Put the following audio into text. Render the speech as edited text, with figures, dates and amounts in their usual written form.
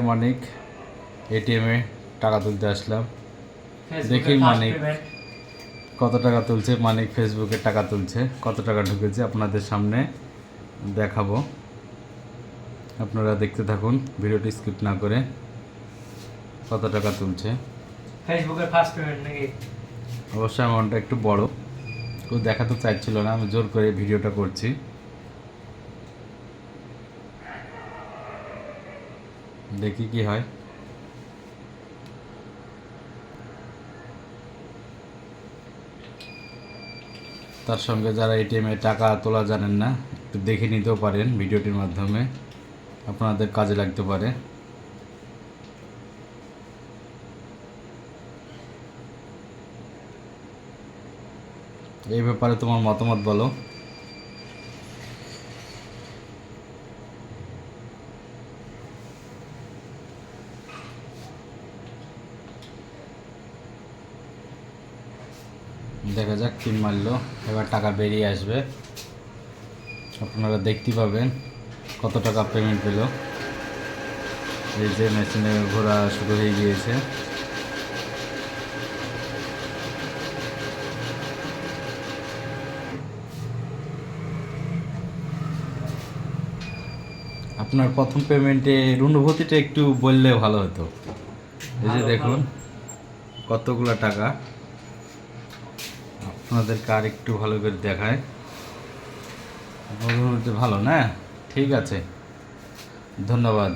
মানিক এটিএমে টাকা তুলতে আসলাম। দেখি মানিক কত টাকা তুলছে। মানিক ফেসবুকে টাকা তুলছে, কত টাকা ঢুকেছে আপনাদের সামনে দেখাবো। আপনারা দেখতে থাকুন, ভিডিওটি স্কিপ না করে। কত টাকা তুলছে ফেসবুকের ফার্স্ট পেমেন্ট নাকি? অবশ্যই অ্যামাউন্টটা একটু বড়, কেউ দেখাতে চাইছিল না, আমি জোর করে ভিডিওটা করছি। দেখি কি হয়। তার সঙ্গে যারা এটিএমে টাকা তোলা জানেন না, একটু দেখে নিতেও পারেন, ভিডিওটির মাধ্যমে আপনাদের কাজে লাগতে পারে। এই ব্যাপারে তোমার মতামত বলো। দেখা যাক পিন মারলো, এবার টাকা বেরিয়ে আসবে, আপনারা দেখতে পাবেন কত টাকা পেমেন্ট পেল। এই যে মেশিনে ঘোরা শুরু হয়ে গিয়েছে। আপনার প্রথম পেমেন্টের অনুভূতিটা একটু বললে ভালো হতো। এই যে দেখুন কতগুলো টাকা, আপনাদেরকে আর একটু ভালো করে দেখায়। ভালো না? ঠিক আছে, ধন্যবাদ।